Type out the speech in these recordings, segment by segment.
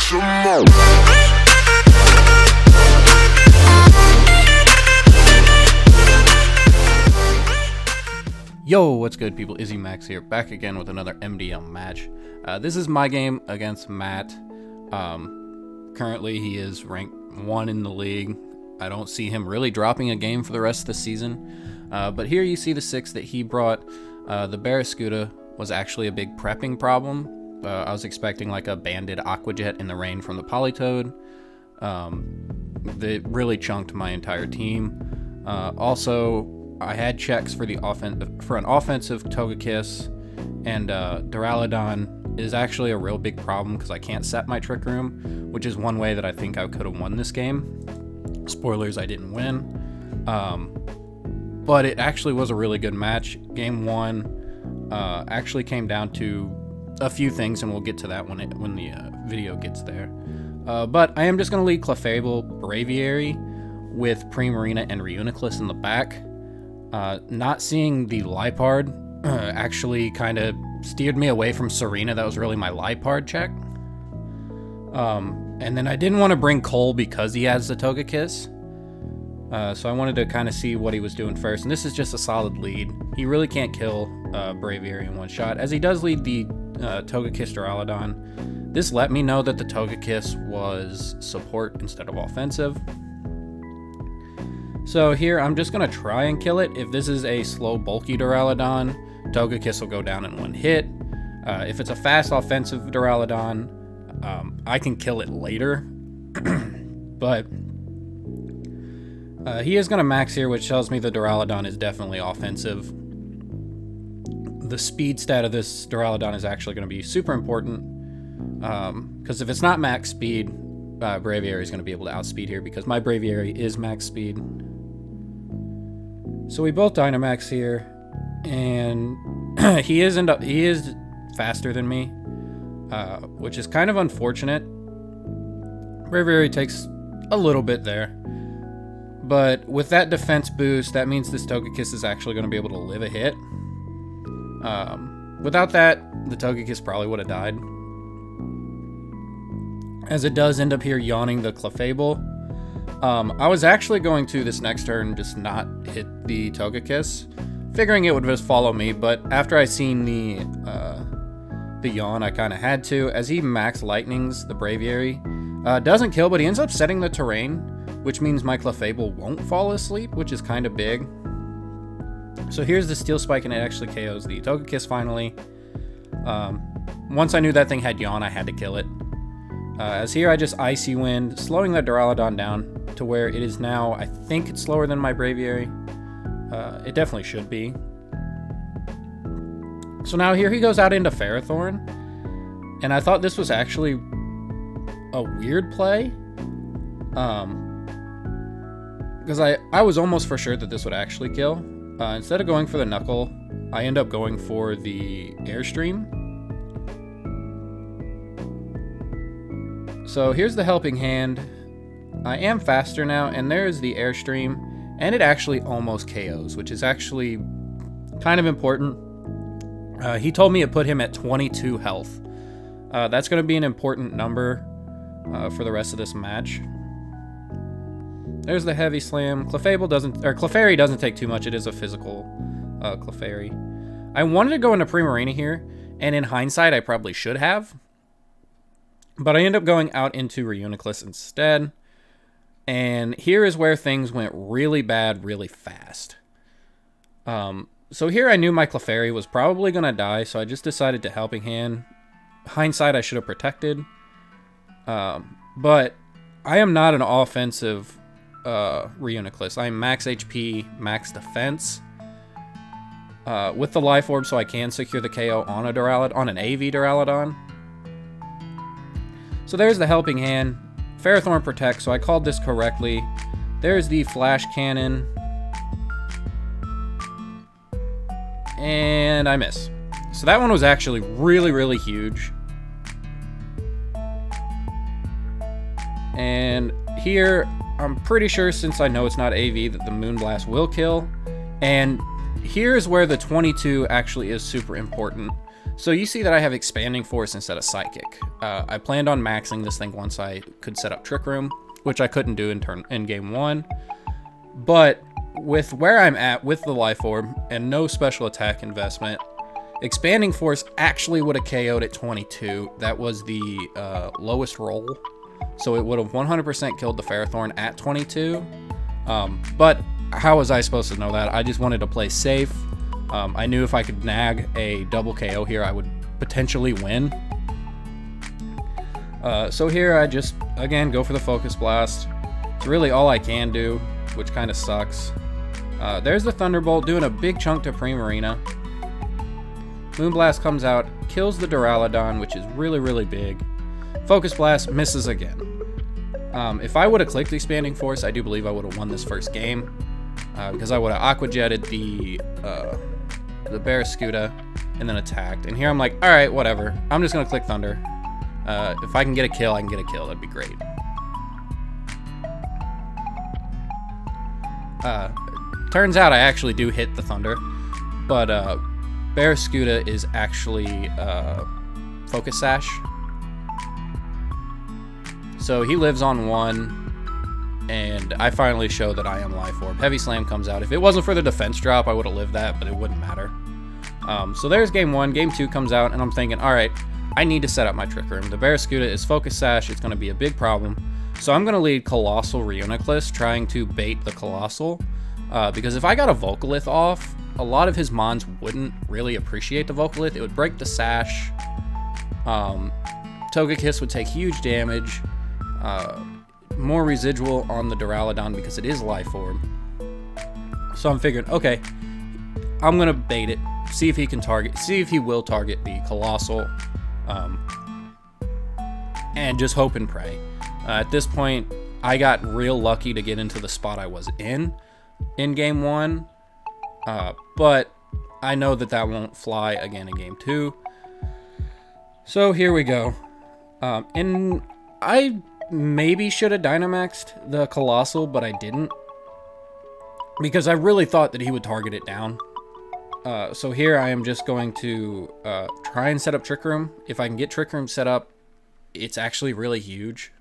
some more. Yo, what's good people? Izzy Max here, back again with another MDL match. This is my game against Matt. Currently he is ranked 1 in the league. I don't see him really dropping a game for the rest of the season. But here you see the 6 that he brought. The Barracuda was actually a big prepping problem. I was expecting like a banded Aquajet in the rain from the Polytoad. They really chunked my entire team. Also, I had checks for an offensive Togekiss, and Duraludon is actually a real big problem because I can't set my Trick Room, which is one way that I think I could have won this game. Spoilers, I didn't win. But it actually was a really good match. Game 1 actually came down to a few things, and we'll get to that when the video gets there. But I am just going to lead Clefable, Braviary with Primarina and Reuniclus in the back. Not seeing the Liepard actually kind of steered me away from Serena. That was really my Liepard check. And then I didn't want to bring Cole because he has the Togekiss. So I wanted to kind of see what he was doing first. And this is just a solid lead. He really can't kill Braviary in one shot, as he does lead the Togekiss Duraludon. This let me know that the Togekiss was support instead of offensive. So here, I'm just going to try and kill it. If this is a slow, bulky Duraludon, Togekiss will go down in one hit. If it's a fast, offensive Duraludon, I can kill it later. But he is going to max here, which tells me the Duraludon is definitely offensive. The speed stat of this Duraludon is actually going to be super important. Because if it's not max speed, Braviary is going to be able to outspeed here, because my Braviary is max speed. So we both Dynamax here, and he is faster than me, which is kind of unfortunate. Braviary takes a little bit there, but with that defense boost, that means this Togekiss is actually going to be able to live a hit. Without that, the Togekiss probably would have died, as it does end up here yawning the Clefable. I was actually going to this next turn just not hit the Togekiss, figuring it would just follow me, but after I seen the yawn, I kind of had to, as he max lightnings the Braviary. Doesn't kill, but he ends up setting the terrain, which means my Clefable won't fall asleep, which is kind of big. So here's the Steel Spike, and it actually KOs the Togekiss finally. Once I knew that thing had yawn, I had to kill it. As here I just Icy Wind, slowing that Duraludon down to where it is now, I think it's slower than my Braviary. It definitely should be. So now here he goes out into Ferrothorn, and I thought this was actually a weird play. Because I was almost for sure that this would actually kill. Instead of going for the Knuckle, I end up going for the Airstream. So here's the Helping Hand. I am faster now, and there's the Airstream, and it actually almost KOs, which is actually kind of important. He told me it put him at 22 health. That's going to be an important number for the rest of this match. There's the Heavy Slam. Clefairy doesn't take too much. It is a physical Clefairy. I wanted to go into Primarina here, and in hindsight, I probably should have. But I end up going out into Reuniclus instead. And here is where things went really bad really fast. So here I knew my Clefairy was probably going to die, so I just decided to Helping Hand. Hindsight, I should have protected. But I am not an offensive Reuniclus. I'm max HP, max defense. With the Life Orb, so I can secure the KO on an AV Duraludon. So there's the Helping Hand. Ferrothorn protects, so I called this correctly. There's the Flash Cannon. And I miss. So that one was actually really, really huge. And here, I'm pretty sure, since I know it's not AV, that the Moonblast will kill. And here's where the 22 actually is super important. So you see that I have Expanding Force instead of Psychic. I planned on maxing this thing once I could set up Trick Room, which I couldn't do in game 1. But with where I'm at with the Life Orb and no special attack investment, Expanding Force actually would have KO'd at 22. That was the lowest roll. So it would have 100% killed the Ferrothorn at 22. But how was I supposed to know that? I just wanted to play safe. I knew if I could nag a double KO here, I would potentially win. So here I just, again, go for the Focus Blast. It's really all I can do, which kind of sucks. There's the Thunderbolt doing a big chunk to Primarina. Moonblast comes out, kills the Duraludon, which is really, really big. Focus Blast misses again. If I would have clicked Expanding Force, I do believe I would have won this first game. Because I would have Aqua Jetted the Barraskewda and then attacked. And here I'm like, alright, whatever. I'm just going to click Thunder. If I can get a kill, I can get a kill. That'd be great. Turns out I actually do hit the Thunder. But Barraskewda is actually Focus Sash. So he lives on 1, and I finally show that I am Life Orb. Heavy Slam comes out. If it wasn't for the defense drop, I would have lived that, but it wouldn't matter. So there's game 1. Game 2 comes out, and I'm thinking, alright, I need to set up my Trick Room. The Barraskewda is Focus Sash. It's going to be a big problem. So I'm going to lead Colossal Reuniclus, trying to bait the Colossal. Because if I got a Volcalith off, a lot of his Mons wouldn't really appreciate the Volcalith. It would break the Sash. Togekiss would take huge damage. More residual on the Duraludon because it is Life Orb. So I'm figuring, okay, I'm gonna bait it, see if he will target the Colossal, and just hope and pray. At this point, I got real lucky to get into the spot I was in game 1, but I know that won't fly again in game 2. So here we go. And I maybe should have Dynamaxed the Colossal, but I didn't. Because I really thought that he would target it down. So here I am just going to try and set up Trick Room. If I can get Trick Room set up, it's actually really huge.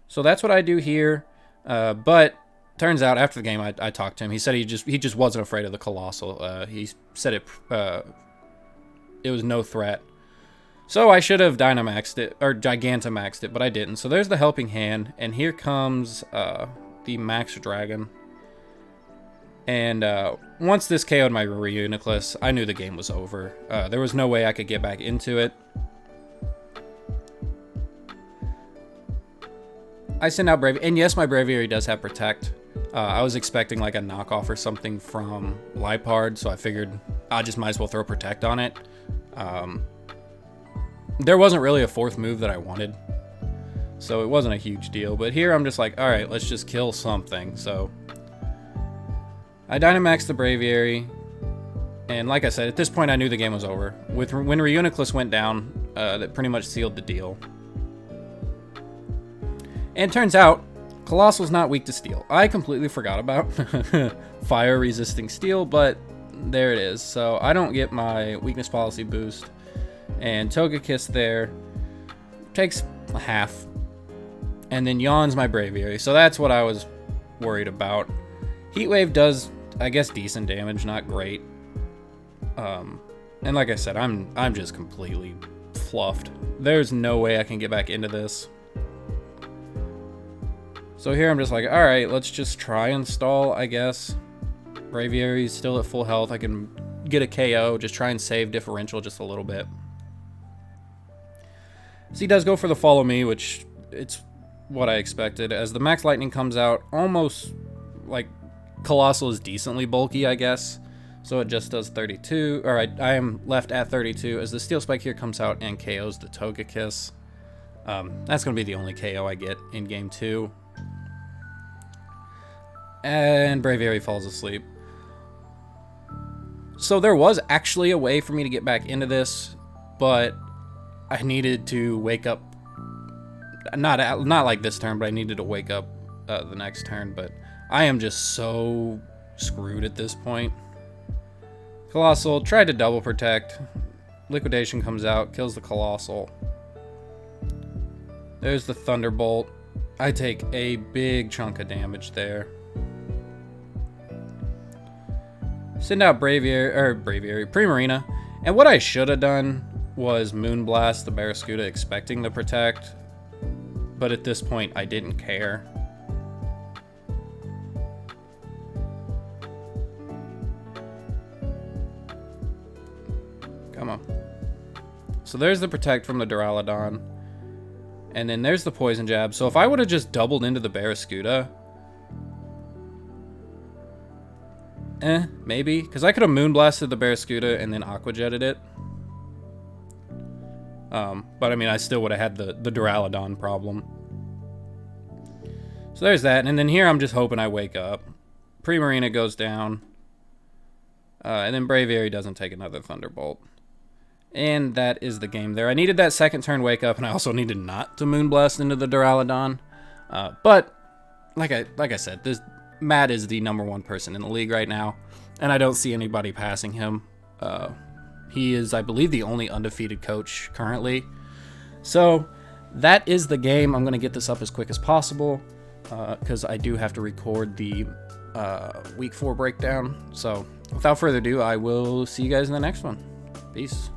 So that's what I do here. But turns out after the game I talked to him. He said he just wasn't afraid of the Colossal. He said it was no threat. So I should have Dynamaxed it, or Gigantamaxed it, but I didn't. So there's the Helping Hand, and here comes the Max Dragon. And once this KO'd my Reuniclus, I knew the game was over. There was no way I could get back into it. I send out Braviary, and yes, my Braviary does have Protect. I was expecting like a knockoff or something from Liepard, so I figured I just might as well throw Protect on it. There wasn't really a fourth move that I wanted, so it wasn't a huge deal. But here I'm just like, alright, let's just kill something. So I Dynamaxed the Braviary, and like I said, at this point I knew the game was over. When Reuniclus went down, that pretty much sealed the deal. And turns out, Colossal's not weak to Steel. I completely forgot about fire-resisting Steel, but there it is. So I don't get my Weakness Policy boost. And Togekiss there takes half. And then yawns my Braviary. So that's what I was worried about. Heat Wave does, I guess, decent damage, not great. And like I said, I'm just completely fluffed. There's no way I can get back into this. So here I'm just like, alright, let's just try and stall, I guess. Braviary's still at full health. I can get a KO, just try and save differential just a little bit. So he does go for the Follow Me, which it's what I expected. As the Max Lightning comes out, almost like Colossal is decently bulky, I guess. So it just does 32, or I am left at 32 as the Steel Spike here comes out and KOs the Togekiss. That's going to be the only KO I get in game 2. And Braviary falls asleep. So there was actually a way for me to get back into this, but I needed to wake up. Not like this turn, but I needed to wake up the next turn. But I am just so screwed at this point. Colossal tried to double protect. Liquidation comes out, kills the Colossal. There's the Thunderbolt. I take a big chunk of damage there. Send out Primarina. And what I should have done was Moonblast the Barraskewda expecting the Protect. But at this point, I didn't care. Come on. So there's the Protect from the Duraludon. And then there's the Poison Jab. So if I would have just doubled into the Barraskewda... maybe. Because I could have Moonblasted the Barraskewda and then Aqua Jetted it. But I mean, I still would have had the Duraludon problem. So there's that. And then here I'm just hoping I wake up. Primarina goes down. And then Braviary doesn't take another Thunderbolt. And that is the game there. I needed that second turn wake up, and I also needed not to Moonblast into the Duraludon. But like I said, Matt is the #1 person in the league right now, and I don't see anybody passing him. He is, I believe, the only undefeated coach currently. So that is the game. I'm going to get this up as quick as possible because I do have to record the Week 4 breakdown. So without further ado, I will see you guys in the next one. Peace.